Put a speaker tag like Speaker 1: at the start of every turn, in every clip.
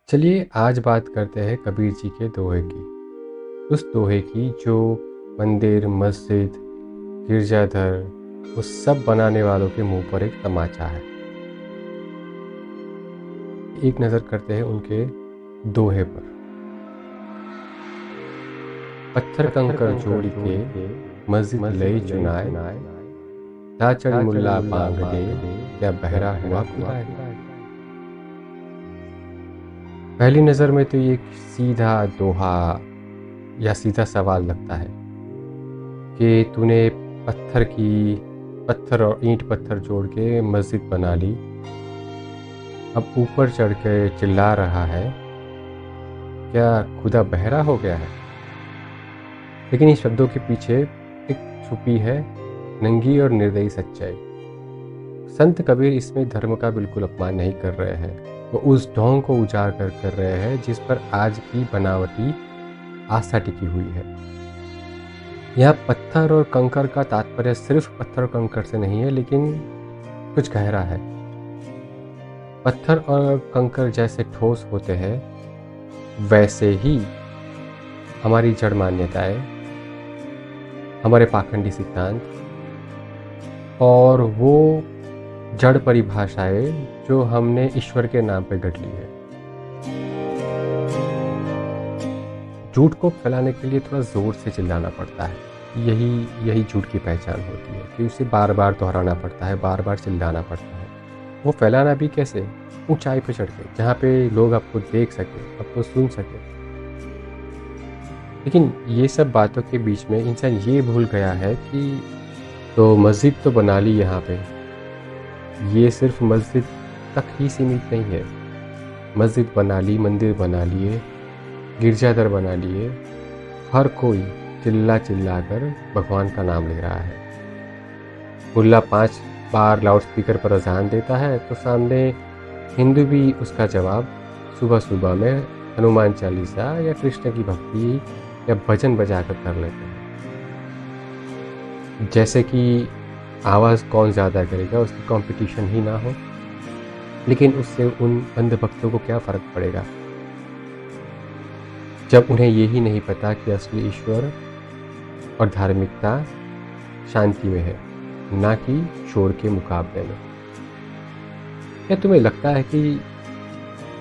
Speaker 1: चलिए आज बात करते हैं कबीर जी के दोहे की। उस दोहे की जो मंदिर, मस्जिद, गिरजाघर उस सब बनाने वालों के मुंह पर एक तमाचा है। एक नज़र करते हैं उनके दोहे पर। पत्थर कंकर जोड़ के मस्जिद लई चुनाए, ता चढ़ी मुल्ला बांग दे, क्या बहरा हुआ खुदाए। पहली नज़र में तो ये सीधा दोहा या सीधा सवाल लगता है कि तूने पत्थर और ईंट पत्थर जोड़ के मस्जिद बना ली, अब ऊपर चढ़ के चिल्ला रहा है, क्या खुदा बहरा हो गया है। लेकिन इस शब्दों के पीछे एक छुपी है नंगी और निर्दयी सच्चाई। संत कबीर इसमें धर्म का बिल्कुल अपमान नहीं कर रहे हैं, वो उस ढोंग को उजागर कर रहे हैं जिस पर आज की बनावटी आस्था टिकी हुई है। यहाँ पत्थर और कंकर का तात्पर्य सिर्फ पत्थर और कंकर से नहीं है, लेकिन कुछ गहरा है। पत्थर और कंकर जैसे ठोस होते हैं, वैसे ही हमारी जड़ मान्यताएं, हमारे पाखंडी सिद्धांत और वो जड़ परिभाषाएं जो हमने ईश्वर के नाम पे गढ़ ली है। झूठ को फैलाने के लिए थोड़ा ज़ोर से चिल्लाना पड़ता है। यही झूठ की पहचान होती है कि उसे बार बार दोहराना पड़ता है, बार बार चिल्लाना पड़ता है। वो फैलाना भी कैसे? ऊंचाई पे चढ़ के, जहाँ पे लोग आपको देख सके, आपको सुन सके। लेकिन ये सब बातों के बीच में इंसान ये भूल गया है कि तो मस्जिद तो बना ली यहाँ पे, ये सिर्फ मस्जिद तक ही सीमित नहीं है। मस्जिद बना ली, मंदिर बना लिए, गिरजाघर बना लिए, हर कोई चिल्ला कर भगवान का नाम ले रहा है। मुल्ला 5 बार लाउड स्पीकर पर अजान देता है तो सामने हिंदू भी उसका जवाब सुबह सुबह में हनुमान चालीसा या कृष्ण की भक्ति या भजन बजाकर कर लेते हैं। जैसे कि आवाज़ कौन ज़्यादा करेगा, उसकी कंपटीशन ही ना हो। लेकिन उससे उन अंधभक्तों को क्या फ़र्क पड़ेगा जब उन्हें यही नहीं पता कि असली ईश्वर और धार्मिकता शांति में है, ना कि शोर के मुकाबले में। क्या तुम्हें लगता है कि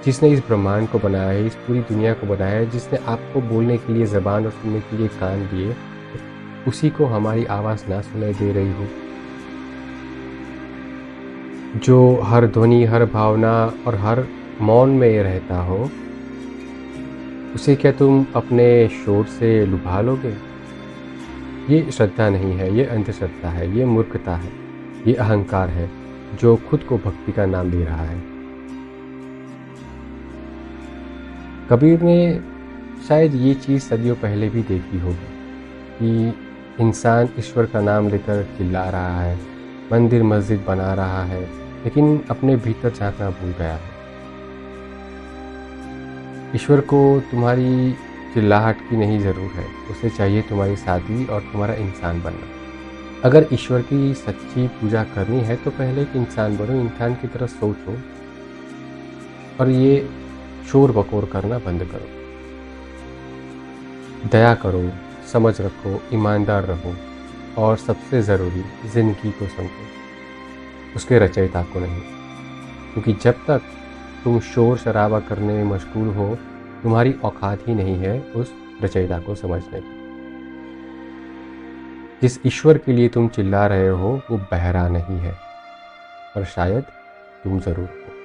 Speaker 1: जिसने इस ब्रह्मांड को बनाया है, इस पूरी दुनिया को बनाया है, जिसने आपको बोलने के लिए ज़बान और सुनने के लिए कान दिए, उसी को हमारी आवाज़ ना सुनाई दे रही हो? जो हर ध्वनि, हर भावना और हर मौन में रहता हो, उसे क्या तुम अपने शोर से लुभा लोगे? ये श्रद्धा नहीं है, ये अंधश्रद्धा है, ये मूर्खता है, ये अहंकार है जो खुद को भक्ति का नाम दे रहा है। कबीर ने शायद ये चीज़ सदियों पहले भी देखी होगी कि इंसान ईश्वर का नाम लेकर चिल्ला रहा है, मंदिर मस्जिद बना रहा है, लेकिन अपने भीतर झांकना भूल गया है। ईश्वर को तुम्हारी चिल्लाहट की नहीं ज़रूरत है, उसे चाहिए तुम्हारी सादगी और तुम्हारा इंसान बनना। अगर ईश्वर की सच्ची पूजा करनी है तो पहले एक इंसान बनो, इंसान की तरह सोचो और ये शोर बकोर करना बंद करो। दया करो, समझ रखो, ईमानदार रहो और सबसे ज़रूरी ज़िंदगी को समझो, उसके रचयिता को नहीं। क्योंकि जब तक तुम शोर शराबा करने में मशगूल हो, तुम्हारी औकात ही नहीं है उस रचयिता को समझने की। जिस ईश्वर के लिए तुम चिल्ला रहे हो वो बहरा नहीं है, पर शायद तुम ज़रूर हो।